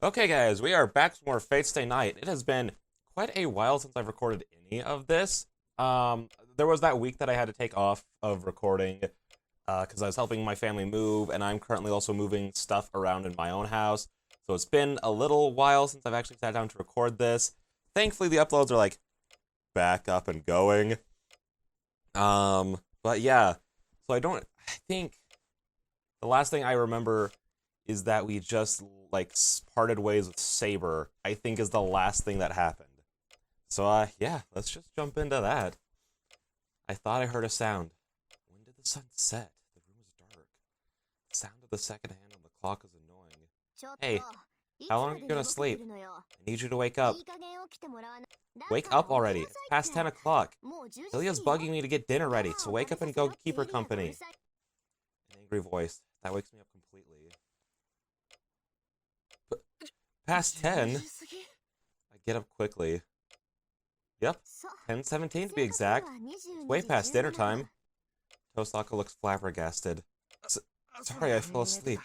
Okay, guys, we are back for more Fate Stay Night. It has been quite a while since I've recorded any of this. There was that week that I had to take off of recording because I was helping my family move, and I'm currently also moving stuff around in my own house. So it's been a little while since I've actually sat down to record this. Thankfully, the uploads are like back up and going. But yeah, so I think the last thing I remember is that we just like parted ways with Saber. I think is the last thing that happened. So yeah, let's just jump into that. I thought I heard a sound. When did the sun set? The room was dark. The sound of the second hand on the clock is annoying. Hey, how long are you gonna sleep? I need you to wake up. Wake up already. It's past 10 o'clock. Ilya's bugging me to get dinner ready, so wake up and go keep her company. An angry voice. That wakes me up completely. Past 10? I get up quickly. Yep, 10:17 to be exact. It's way past dinner time. Tosaka looks flabbergasted. Sorry, I fell asleep.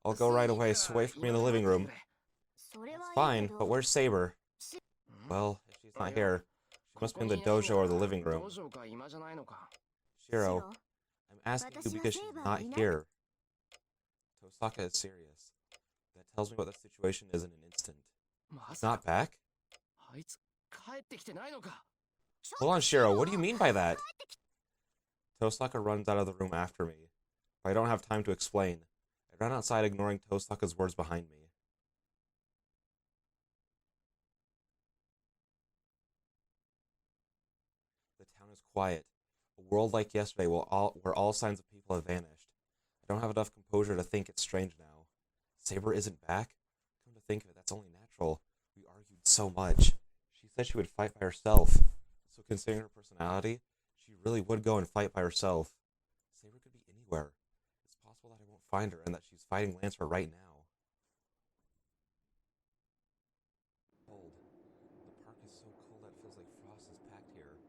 I'll go right away, so wait for me in the living room. It's fine, but where's Saber? Well, if she's not here, she must be in the dojo or the living room. Shiro, I'm asking you because she's not here. Tosaka is serious. That tells me what the situation is in an instant. She's not back? Hold on, Shiro, what do you mean by that? Tosaka runs out of the room after me. But I don't have time to explain. I run outside ignoring Tosaka's words behind me. The town is quiet. A world like yesterday where all signs of people have vanished. I don't have enough composure to think it's strange now. Saber isn't back? Come to think of it, that's only natural. We argued so much. She said she would fight by herself. So considering her personality, she really would go and fight by herself. Saber could be anywhere. It's possible that I won't find her and that she's fighting Lancer right now. Cold. The park is so cold that it feels like frost is packed here.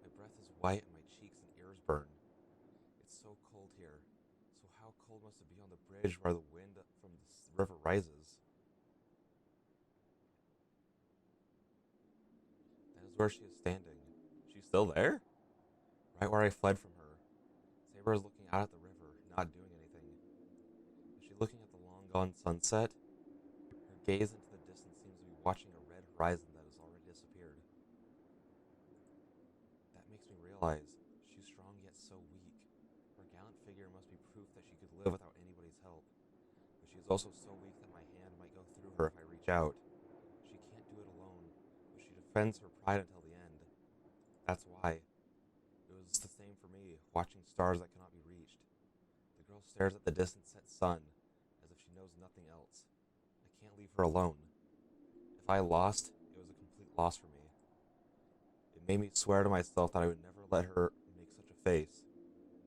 My breath is white and my cheeks and ears burn. It's so cold here. So how cold must it be on the bridge where the wind from the river rises? That is where she is standing. She's still there? Right where I fled from her. Saber is looking out at the river, not doing anything. Is she looking at the long gone sunset? Her gaze into the distance seems to be watching a red horizon that has already disappeared. That makes me realize she's strong yet so weak. Her gallant figure must be proof that she could live without anybody's help. But she is also so weak that my hand might go through her if I reach out. She can't do it alone, but she defends her pride until the end. That's why. It was the same for me, watching stars that cannot be reached. The girl stares at the distant set sun, as if she knows nothing else. I can't leave her alone. If I lost, it was a complete loss for me. It made me swear to myself that I would never let her make such a face.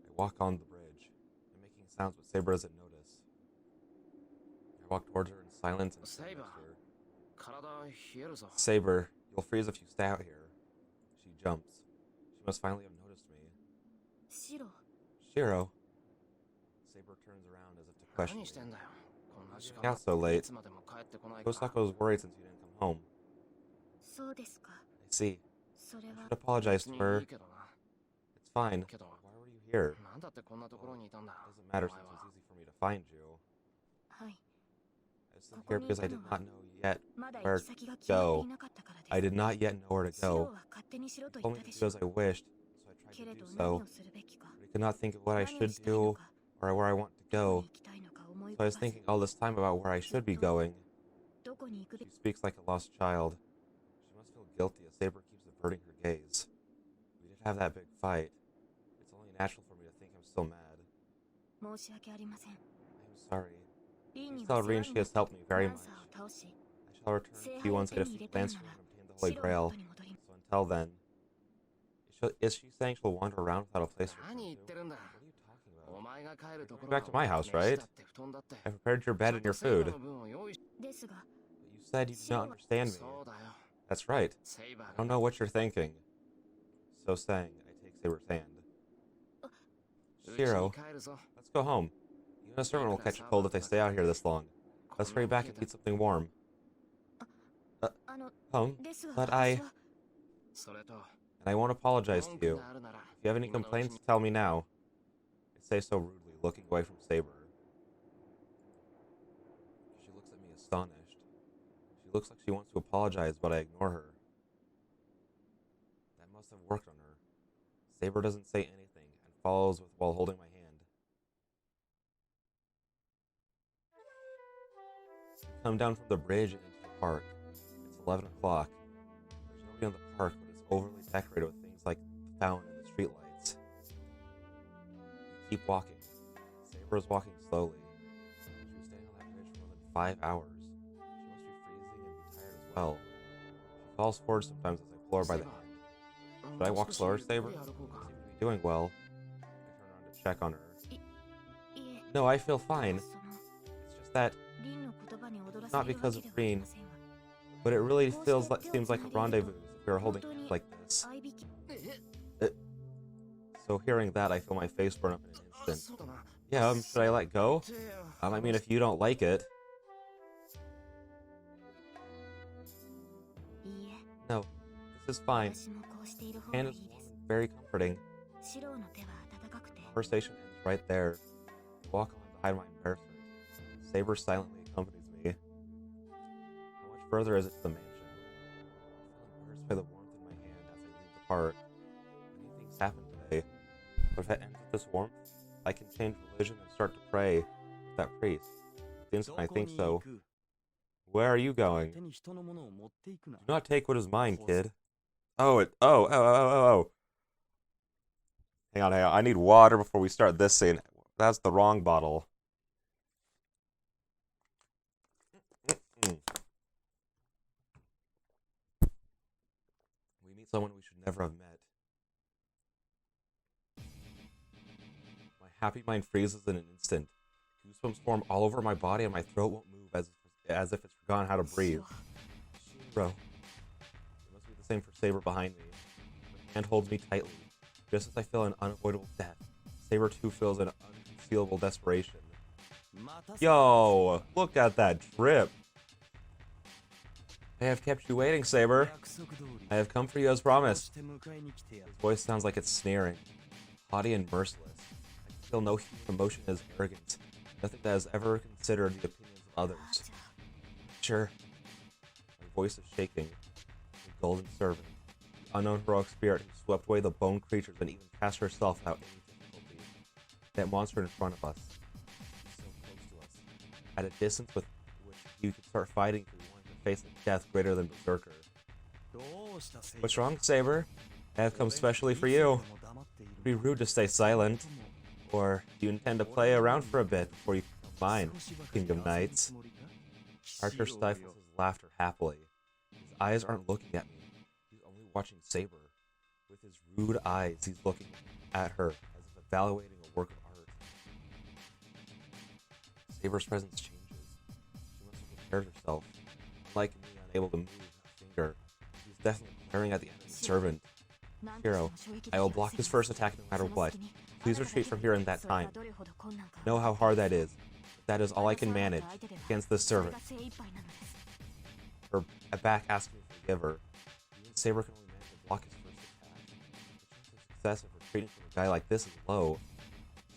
I walk on the bridge. I'm making sounds, but Saber doesn't notice. I walk towards her in silence and stand next to her. Saber, you'll freeze if you stay out here. She jumps. She must finally have noticed me. Shiro. Saber turns around as if to question me. Why are you getting out so late? Kosako was worried since you didn't come home. I see. I should apologize to her. It's fine. Why were you here? Well, it doesn't matter since it's easy for me to find you. I stood here because I did not know yet where to go. I did not yet know where to go. He told me to do as I wished, so I tried to do so. But I could not think of what I should do or where I want to go. So I was thinking all this time about where I should be going. She speaks like a lost child. She must feel guilty as Saber keeps averting her gaze. We did have that big fight. It's only natural for me to think I'm still mad. I am sorry. Please tell Reen she has helped me very much. I shall return to you once I defeat Lancer and obtain the Holy Grail. So until then, is she saying she'll wander around without a place to return to? What are you talking about? You're going back to my house, right? I prepared your bed and your food. But you said you did not understand me. That's right. I don't know what you're thinking. So saying, I take Saber's hand. Shiro, let's go home. You and a servant will catch a cold if they stay out here this long. Let's hurry back and eat something warm. But I won't apologize to you. If you have any complaints, tell me now. I say so rudely, looking away from Saber. She looks at me astonished. She looks like she wants to apologize, but I ignore her. That must have worked on her. Saber doesn't say anything and follows while holding my hand. We come down from the bridge and into the park. It's 11 o'clock. There's nobody in the park, but it's overly decorated with things like the fountain and the streetlights. We keep walking. Saber is walking slowly. She was standing on that bridge for more than 5 hours. She must be freezing and be tired as well. She falls forward sometimes as I pull her by the hand. Should I walk slower, Saber? You seem to be doing well. I turn around to check on her. No, I feel fine. It's just that it's not because of Green, but it really seems like a rendezvous if we were holding hands like this. So hearing that, I feel my face burn up in an instant. Yeah, should I let go? I mean, if you don't like it. No, this is fine. The hand is very comforting. The conversation ends right there. I walk on behind my embarrassment. Saber silently accompanies me. How much further is it to the mansion? I feel embarrassed by the warmth in my hand as I leave the park. Many things happen today, but if it ends with this warmth, I can change religion and start to pray with that priest. The instant I think so. Where are you going? Do not take what is mine, kid. Oh. Hang on. I need water before we start this scene. That's the wrong bottle. We meet someone we should never have met. My happy mind freezes in an instant. Goosebumps form all over my body and my throat won't move as if it's forgotten how to breathe. Shiro. It must be the same for Saber behind me. Her hand holds me tightly. Just as I feel an unavoidable death, Saber too feels an unconcealable desperation. Yo, look at that drip. I have kept you waiting, Saber. I have come for you as promised. His voice sounds like it's sneering, haughty and merciless. I can feel no human emotion as arrogance, nothing that has ever considered the opinions of others. Sure. My voice is shaking. The golden servant, the unknown heroic spirit who swept away the bone creatures and even cast herself without any difficulty. That monster in front of us. He's so close to us. At a distance with which you could start fighting if we wanted to face a death greater than Berserker. What's wrong, Saber? I have come specially for you. It'd be rude to stay silent. Or do you intend to play around for a bit before you become mine, Kingdom Knights? Archer stifles his laughter happily. His eyes aren't looking at me. He's only watching Saber. With his rude eyes, he's looking at her as if evaluating a work of art. Saber's presence changes. She must have prepared herself. Unlike me, unable to move a finger, she's definitely glaring at the enemy servant. Hero, I will block his first attack no matter what. Please retreat from here in that time. I know how hard that is. That is all I can manage against this servant. Her back asks me to forgive her. Even Saber can only manage to block his first attack. The chance of success of retreating from a guy like this is low.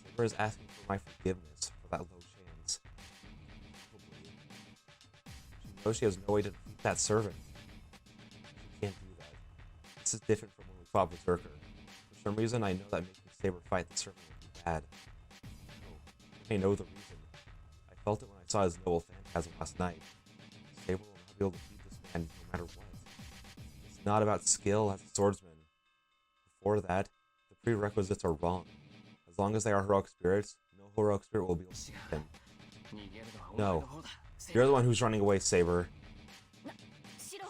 Saber is asking for my forgiveness for that low chance. Probably. She knows she has no way to defeat that servant. She can't do that. This is different from when we fought Berserker. For some reason, I know that making Saber fight the servant would be bad. No, I know the reason. I felt it when I saw his noble phantasm last night. Saber will not be able to beat this man no matter what. It's not about skill as a swordsman. Before that, the prerequisites are wrong. As long as they are heroic spirits, no heroic spirit will be able to beat him. No. You're the one who's running away, Saber.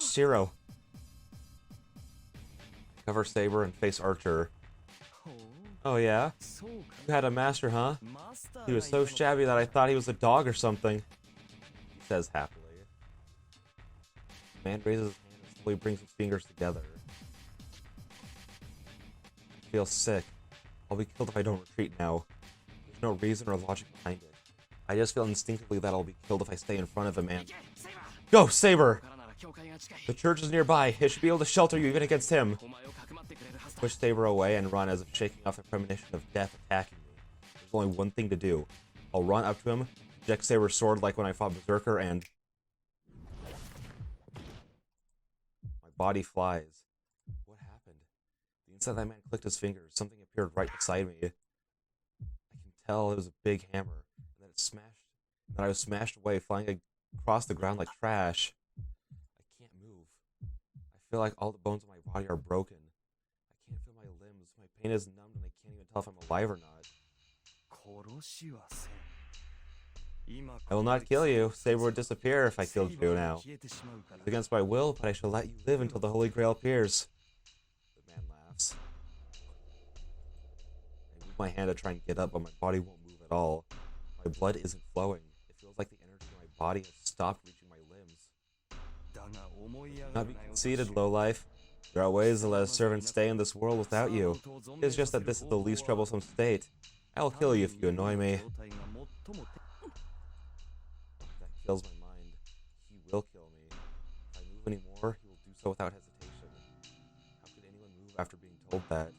Shiro. I cover Saber and face Archer. Oh yeah? You had a master, huh? He was so shabby that I thought he was a dog or something. He says happily. The man raises his hand and slowly brings his fingers together. I feel sick. I'll be killed if I don't retreat now. There's no reason or logic behind it. I just feel instinctively that I'll be killed if I stay in front of a man. Go, Saber! The church is nearby. It should be able to shelter you even against him. Push Saber away and run as if shaking off the premonition of death attacking me. There's only one thing to do. I'll run up to him, eject Saber's sword like when I fought Berserker, and my body flies. What happened? The instant that man clicked his fingers, something appeared right beside me. I can tell it was a big hammer, and then it smashed. And then I was smashed away, flying across the ground like trash. I can't move. I feel like all the bones in my body are broken. I can't feel my limbs. My pain is numbed, and I can't even tell if I'm alive or not. I will not kill you. Saber would disappear if I killed you now. It's against my will, but I shall let you live until the Holy Grail appears. The man laughs. I move my hand to try and get up, but my body won't move at all. My blood isn't flowing. It feels like the energy in my body has stopped reaching my limbs. Do not be conceited, lowlife. There are ways to let a servant stay in this world without you. It is just that this is the least troublesome state. I will kill you if you annoy me. That kills my mind. He will kill me. If I move anymore, he will do so without hesitation. How could anyone move after being told that?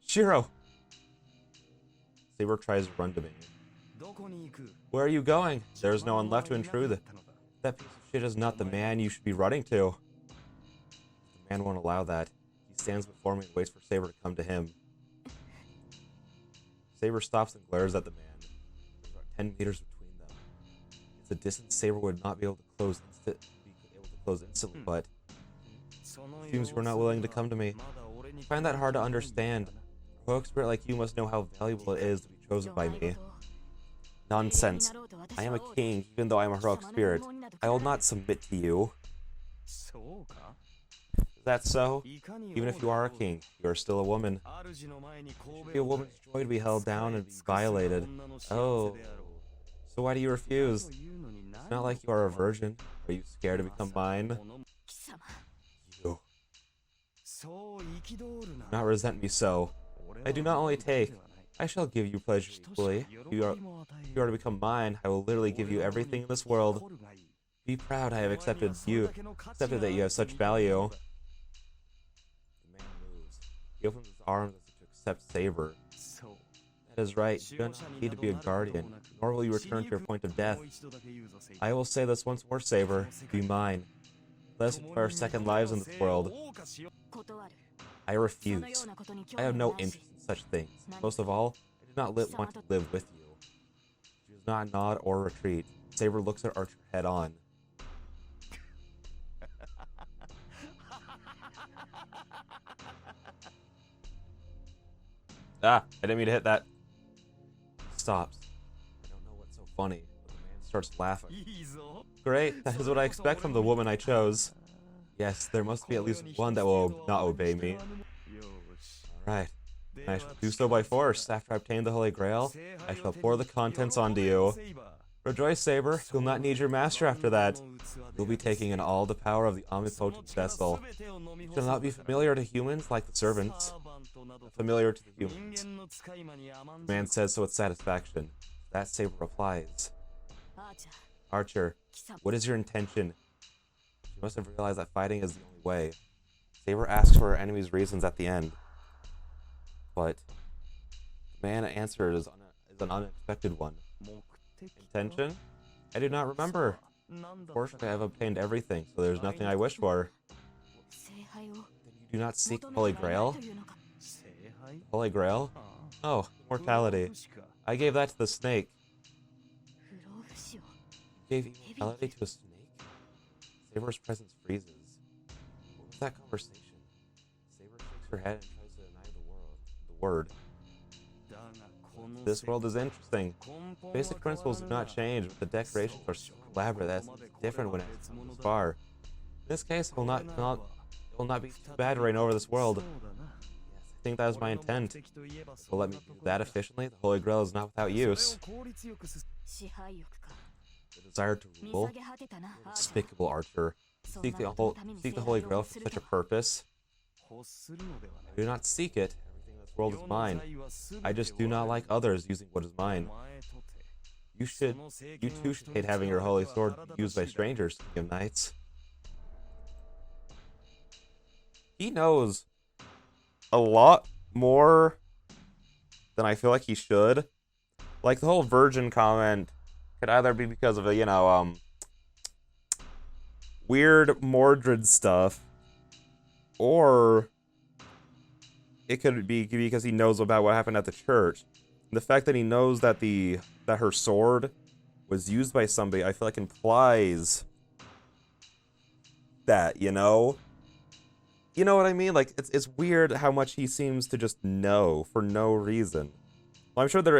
Shiro! Saber tries to run to me. Where are you going? There is no one left to intrude. That piece of shit is not the man you should be running to. The man won't allow that. He stands before me and waits for Saber to come to him. Saber stops and glares at the man. There's about 10 meters between them. It's a distance Saber would not be able to close instantly, but it seems you are not willing to come to me. I find that hard to understand. A heroic spirit like you must know how valuable it is to be chosen by me. Nonsense. I am a king, even though I am a heroic spirit. I will not submit to you. Is that so? Even if you are a king, you are still a woman. It should be a woman's joy to be held down and be violated. Oh. So why do you refuse? It's not like you are a virgin. Are you scared to become mine? You. Do not resent me so. I do not only take. I shall give you pleasure equally. If you are to become mine, I will literally give you everything in this world. Be proud I have accepted that you have such value. The man moves. He opens his arms as if to accept Saber. That is right. You do not need to be a guardian, nor will you return to your point of death. I will say this once more, Saber. Be mine. Let us enjoy our second lives in this world. I refuse. I have no interest in such things. Most of all, I do not want to live with you. She does not nod or retreat. Saber looks at Archer head on. Ah, I didn't mean to hit that. He stops. I don't know what's so funny, but the man starts laughing. Great, that is what I expect from the woman I chose. Yes, there must be at least one that will not obey me. Alright. I shall do so by force. After I obtain the Holy Grail, I shall pour the contents onto you. Rejoice, Saber. You'll not need your master after that. You'll be taking in all the power of the omnipotent vessel. You shall not be familiar to humans like the servants. Familiar to the humans. The man says so with satisfaction. That Saber replies. Archer, what is your intention? You must have realized that fighting is the only way. Saber asks for her enemy's reasons at the end. But the man answered is an unexpected one. Intention? I do not remember. Fortunately, I have obtained everything, so there's nothing I wish for. Then you do not seek the Holy Grail? Holy Grail? Oh, immortality. I gave that to the snake. You gave immortality to a snake? Saber's presence freezes. What was that conversation? Saber shakes her head and tries to deny the word. This world is interesting. Basic principles do not change, but the decorations are so elaborate that it's different when it's this far. In this case, it will not be too bad to reign over this world. Yes, I think that is my intent. So let me do that efficiently. The Holy Grail is not without use. The desire to rule? Despicable Archer. Seek the Holy Grail for such a purpose. I do not seek it. Everything in this world is mine. I just do not like others using what is mine. You too should hate having your holy sword used by strangers, King of Knights. He knows a lot more than I feel like he should. Like, the whole virgin comment could either be because of, you know, weird Mordred stuff, or it could be because he knows about what happened at the church. The fact that he knows that that her sword was used by somebody, I feel like implies that, you know? You know what I mean? Like, it's weird how much he seems to just know for no reason. Well, I'm sure there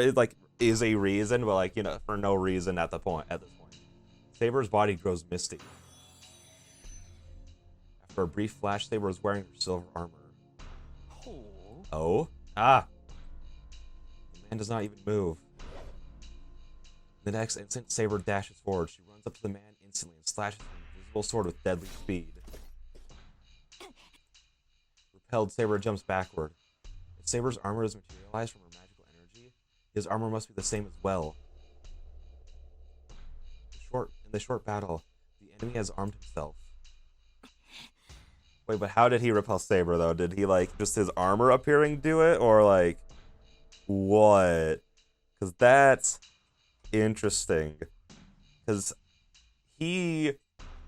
is a reason, but, like, you know, for no reason at this point. Saber's body grows misty. After a brief flash, Saber was wearing her silver armor. Oh? Ah! The man does not even move. The next instant, Saber dashes forward. She runs up to the man instantly and slashes him with an invisible sword with deadly speed. Repelled, Saber jumps backward. If Saber's armor is materialized from her magical energy, his armor must be the same as well. In the short battle, the enemy has armed himself. Wait, but how did he repel Saber, though? Did he, like, just his armor appearing do it? Or, like, what? Because that's interesting. Because he...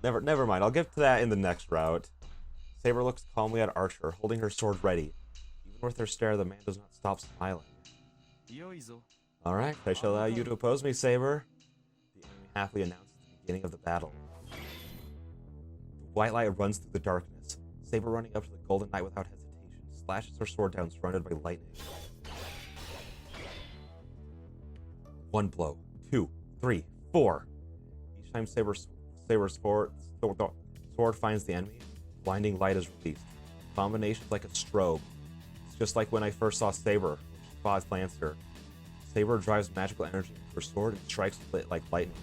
Never mind. I'll get to that in the next route. Saber looks calmly at Archer, holding her sword ready. Even with her stare, the man does not stop smiling. Alright, I shall allow you to oppose me, Saber. The enemy happily announces the beginning of the battle. The white light runs through the darkness. Saber running up to the Golden Knight without hesitation, slashes her sword down, surrounded by lightning. 1 blow, 2, 3, 4. Each time Saber's sword finds the enemy, blinding light is released. Combinations like a strobe. It's just like when I first saw Saber, Foz Lancer. Saber drives magical energy into her sword and strikes it like lightning.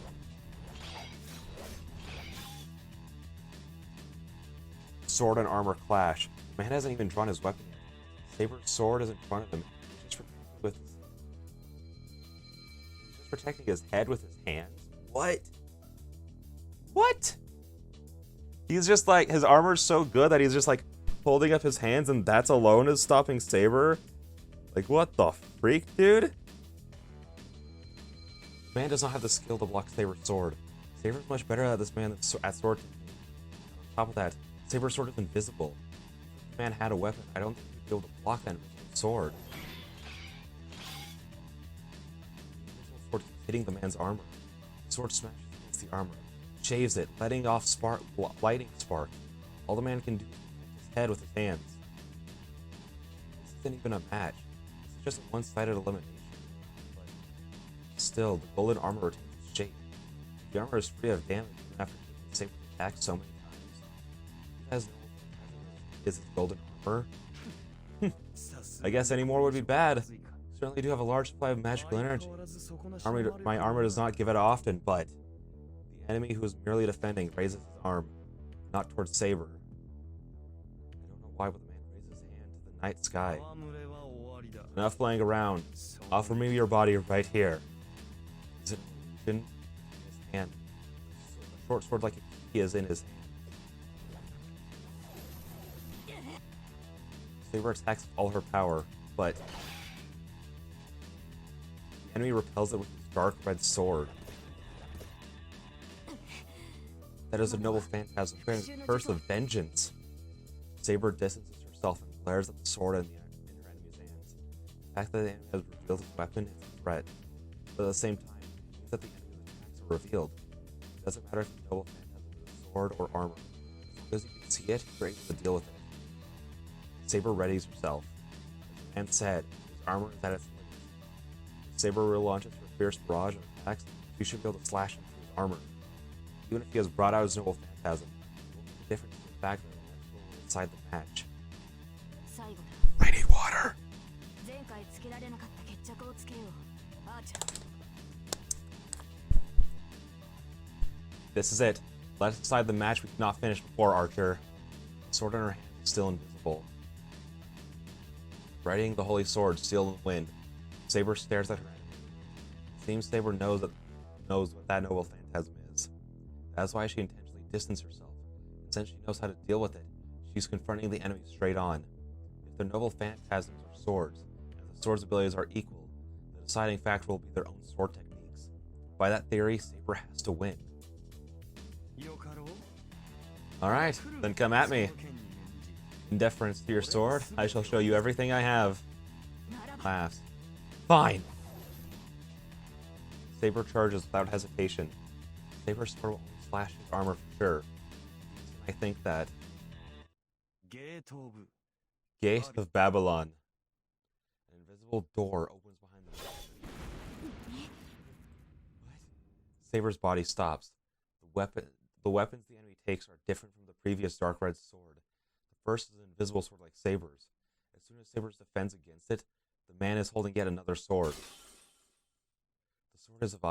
Sword and armor clash. Man hasn't even drawn his weapon yet. Saber's sword is in front of him. He's just protecting his head with his hands. What? What? He's just like, his armor's so good that he's just like holding up his hands and that's alone is stopping Saber? Like, what the freak, dude? Man does not have the skill to block Saber's sword. Saber's much better at this man at sword technique. On top of that, Saber's sword is invisible. If the man had a weapon, I don't think he'd be able to block that invisible sword. The invisible sword is hitting the man's armor. The sword smashes against the armor, shaves it, letting off lightning spark. All the man can do is protect his head with his hands. This isn't even a match. This is just a one-sided elimination. But still, the golden armor retains its shape. The armor is free of damage even after taking Saber's attack so many times. Has his golden armor. I guess any more would be bad. Certainly do have a large supply of magical energy. My armor does not give it often, but the enemy who is merely defending raises his arm, not towards Saber. I don't know why, but the man raises his hand to the night sky. Enough playing around. Offer me your body right here. Is it in his hand? A short sword like a key is in his hand. Saber attacks with all her power, but the enemy repels it with his dark red sword. That is a noble phantasm, granting a curse of vengeance. Saber distances herself and glares at the sword in her enemy's hands. The fact that the enemy has revealed his weapon is a threat, but at the same time, it means that the enemy's attacks are revealed. It doesn't matter if the noble phantasm is a sword or armor. As long as you can see it, you're able to deal with it. Saber readies herself. As the man said, his armor is at its limit. Saber relaunches her fierce barrage of attacks. She should be able to slash into his armor. Even if he has brought out his noble phantasm, it won't make a difference to the fact that the next will decide the match. I need water! This is it. Let's decide the match we cannot finish before Archer. The sword in her hand is still invisible. Riding the holy sword, sealed in wind, Saber stares at her enemy. It seems Saber knows that knows what that noble phantasm is. That's why she intentionally distanced herself. And since she knows how to deal with it, she's confronting the enemy straight on. If their noble phantasms are swords, and the sword's abilities are equal, the deciding factor will be their own sword techniques. By that theory, Saber has to win. Alright, then come at me. In deference to your sword, I shall show you everything I have. Laughs. Fine! Saber charges without hesitation. Saber's sword will only slash his armor for sure. I think that... Gate of Babylon. An invisible door opens behind them. What? Saber's body stops. The weapons the enemy takes are different from the previous Dark Red sword. The first is an invisible sword like Saber's. As soon as Saber's defends against it, the man is holding yet another sword. The sword is of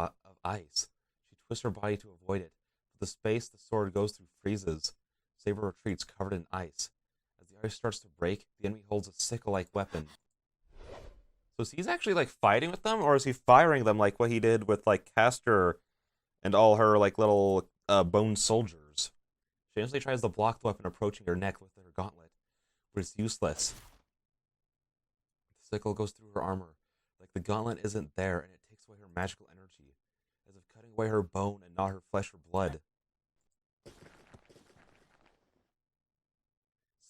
ice. She twists her body to avoid it, but the space the sword goes through freezes. Saber retreats covered in ice. As the ice starts to break, the enemy holds a sickle-like weapon. So is he actually like fighting with them, or is he firing them like what he did with like Castor and all her like little bone soldiers? She instantly tries to block the weapon approaching her neck with her gauntlet, but it's useless. The sickle goes through her armor, like the gauntlet isn't there, and it takes away her magical energy, as if cutting away her bone and not her flesh or blood.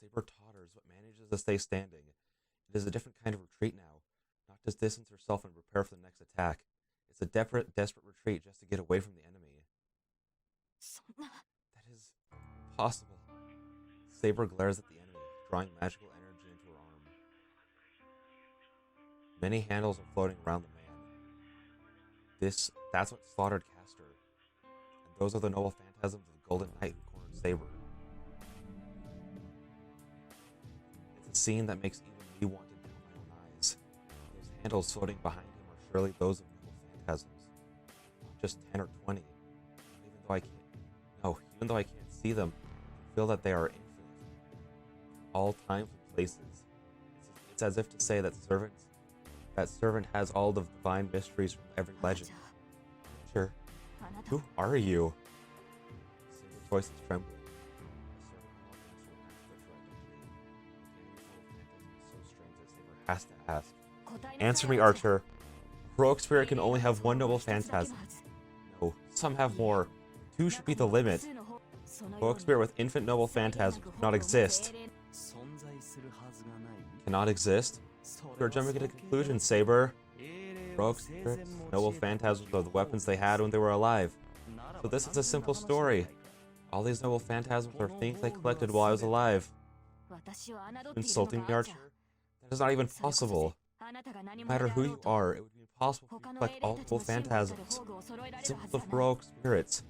Saber totters, but manages to stay standing. It is a different kind of retreat now, not to distance herself and prepare for the next attack. It's a desperate retreat just to get away from the enemy. That is possible. Saber glares at the enemy, drawing magical energy into her arm. Many handles are floating around the man. That's what slaughtered Castor. And those are the noble phantasms of the Golden Knight who cornered Saber. It's a scene that makes even me want to doubt my own eyes. Those handles floating behind him are surely those of noble phantasms. Not just 10 or 20. Even though I can't see them, I feel that they are infinite. All times and places. It's as if to say that servant has all the divine mysteries from every legend. Sure. Who are you? Saber's voice is trembling. So strange that Saber has to ask. Answer me, Archer. Heroic spirit can only have one noble phantasm. No, some have more. 2 should be the limit. Heroic spirit with infinite noble phantasms cannot exist. Cannot exist? You're jumping to conclusions, Saber. Heroic spirits, noble phantasms are the weapons they had when they were alive. So this is a simple story. All these noble phantasms are things I collected while I was alive. Insulting me, Archer? That is not even possible. No matter who you are, it would be impossible for you to collect all noble phantasms. Symbols of heroic spirits.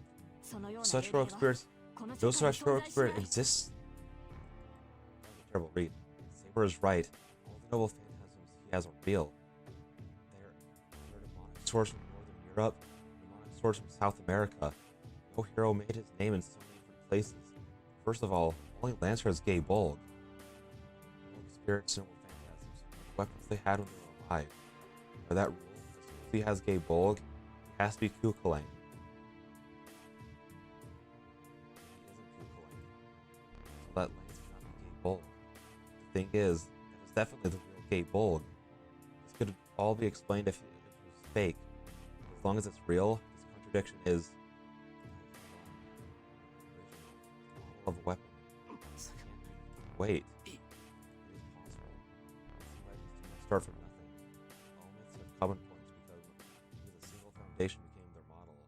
Such heroic spirits, no such heroic spirit exists. That was a terrible read. Saber is right. All the noble phantasms he has are real. They're demonic swords from Northern Europe, demonic swords from South America. No hero made his name in so many different places. First of all, only Lancer has Gay Bolg. Heroic spirits, noble phantasms, weapons they had when they were alive. By that rule, as soon as he has Gay Bolg, he has to be Cuchulainn. That Lance cannot be Gay Bolg. The thing is, that is definitely the real Gay Bolg. This could all be explained if it was fake. As long as it's real, this contradiction is the model of a weapon. Wait. It is possible. These legends do not start from nothing. All myths have common points because a single foundation became their model.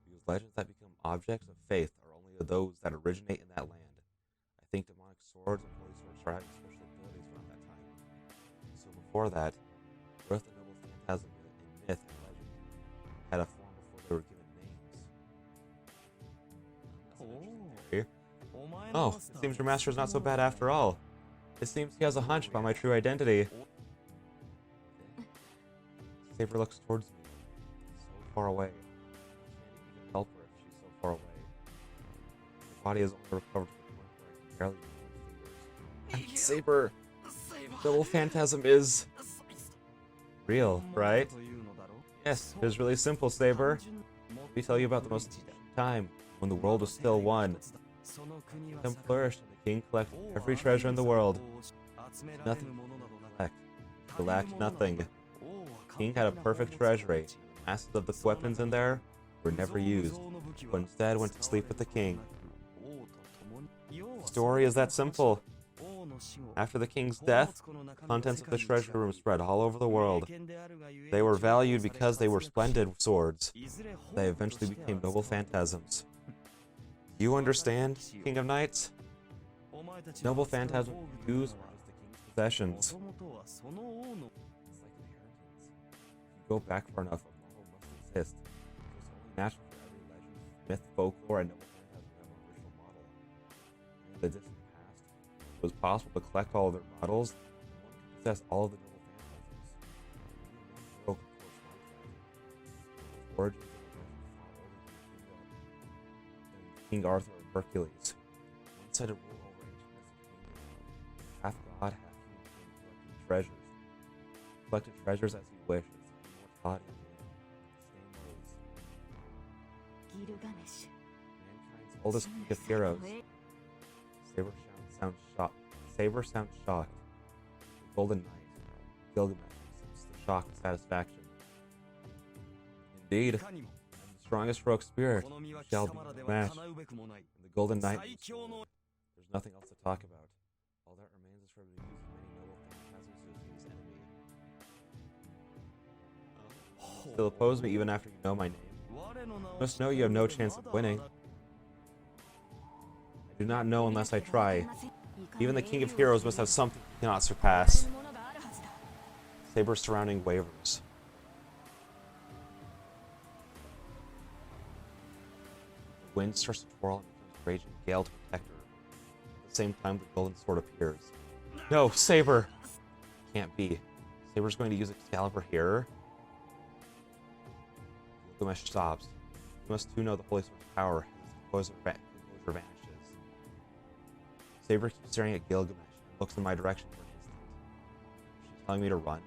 Because legends that become objects of faith are only those that originate in that land. I think demonic swords and holy swords started having special abilities around that time. So before that, both the noble phantasm in myth and legend had a form before they were given names. Oh, it seems your master is not so bad after all. It seems he has a hunch about my true identity. Saber looks towards me, so far away. I can't even help her if she's so far away. Her body is only recovered to the point where I can barely move my fingers. Saber! Noble phantasm is real, right? Yes, it is really simple, Saber. Let me tell you about the most ancient time, when the world was still one. The kingdom flourished, and the king collected every treasure in the world. Nothing to collect. He lacked nothing. The king had a perfect treasury. The masses of the weapons in there were never used, but instead went to sleep with the king. The story is that simple. After the king's death, the contents of the treasure room spread all over the world. They were valued because they were splendid swords. They eventually became noble phantasms. Do you understand, King of Knights? Noble phantasms were used as the king's possessions. It's like inheritance. If you go back far enough, a model must exist. It's only natural for every legend, myth, folklore, and noble phantasm to have an original model. In the distant past, it was possible to collect all of their models, and one could possess all of the noble phantasms. Only one hero could correspond to that. The origins of the legend far older than King Arthur and Hercules. One set of rule over ancient mythic kingdom. Half god, half human king collecting treasures. Collected treasures as he wished. Immortality gained. Mankind's oldest king of heroes. Saber sounds shocked. The Golden Knight, Gilgamesh, accepts the shock with satisfaction. Indeed, I am the strongest heroic spirit. You shall be no match. And the Golden Knight, there's nothing else to talk about. All that remains is for me to use many noble phantasms to defeat his enemy. You still oppose me even after you know my name? You must know you have no chance of winning. I do not know unless I try. Even the King of Heroes must have something he cannot surpass. Saber's surrounding wavers. The wind starts to twirl and becomes a raging gale to protect her. At the same time, the golden sword appears. No, Saber! Can't be. Saber's going to use Excalibur here. Gilgamesh stops. You must too know the Holy Sword's power. His composure vanishes. Saber keeps staring at Gilgamesh and looks in my direction for an instant. She's telling me to run.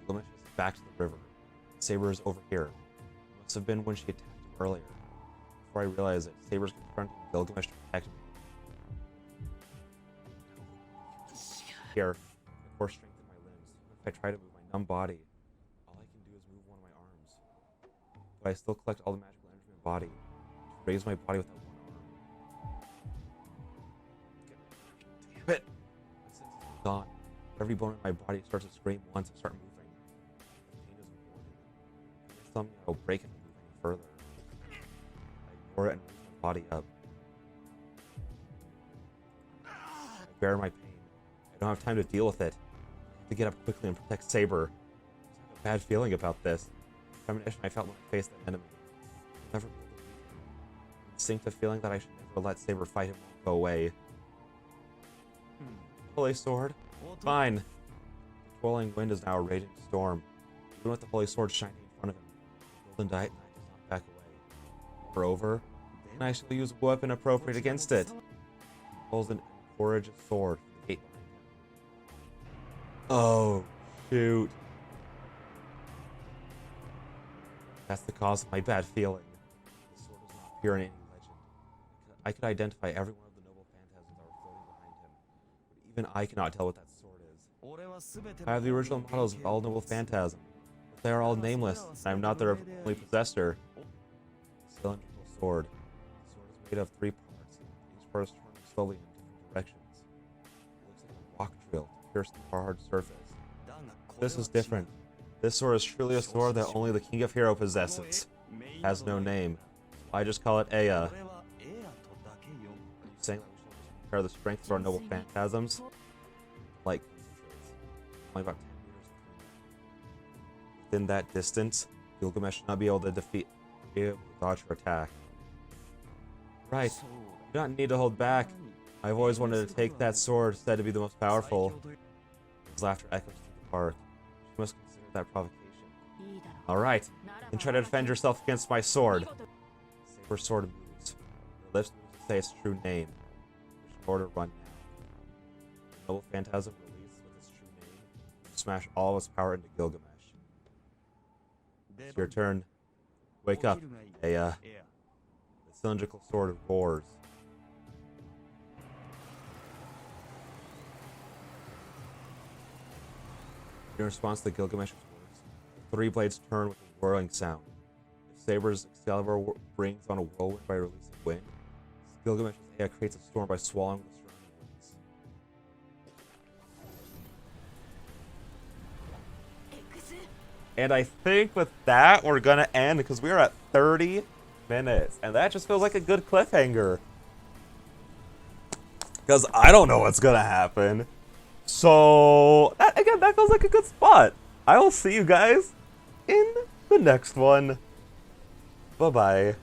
Gilgamesh is back to the river. Saber is over here. It must have been when she attacked him earlier. Before I realize it, Saber's confronting Gilgamesh to protect me. Here, I pour strength in my limbs. If I try to move my numb body, all I can do is move one of my arms. But I still collect all the magical energy in my body to raise my body with that one arm. Damn it! My senses are gone. Every bone in my body starts to scream once I start moving. The pain isn't warning. If they tell me I'll break and move any further. I ignore it and raise my body up. I bear my pain. I don't have time to deal with it. I have to get up quickly and protect Saber. I have a bad feeling about this. The premonition I felt when I faced the enemy. I'll never be able to beat him. An instinctive feeling that I should never let Saber fight him won't go away. Holy Sword? Fine. The twirling wind is now a raging storm. Even with the Holy Sword shining in front of him, the Golden Knight does not back away. Moreover, then I shall use a weapon appropriate against it. He pulls an courageous sword from the gate behind him. Oh, shoot. That's the cause of my bad feeling. The sword does not appear in any legend. I could identify every one of the noble phantasms that were floating behind him, but even I cannot tell what that sword is. I have the original models of all noble phantasms, but they are all nameless, and I am not their only possessor. A cylindrical sword. The sword is made of 3 parts, each part is turning slowly in different directions. It looks like a rock drill to pierce the hard surface. This is different. This sword is truly a sword that only the King of Hero possesses. It has no name. I just call it Ea. Are you saying that we should just compare the strength of our noble phantasms? Light concentrates. Only about 10 meters between them. Within that distance, Gilgamesh should not be able to dodge her attack. Right. You don't need to hold back. I've always wanted to take that sword, said to be the most powerful. His laughter echoes through the park. She must consider that provocation. Alright, then try to defend yourself against my sword. Saber's sword moves. Her lips move to say its true name. We should order run now. The noble phantasm released with its true name to smash all of its power into Gilgamesh. It's your turn. Wake up. The cylindrical sword roars. In response to Gilgamesh's words, the three blades turn with a whirling sound. If Saber's Excalibur brings on a whirlwind by releasing wind, Gilgamesh's Ea creates a storm by swallowing the surrounding winds. And I think with that, we're gonna end because we are at 30 minutes. And that just feels like a good cliffhanger. Because I don't know what's gonna happen. So, that feels like a good spot. I will see you guys in the next one. Bye-bye.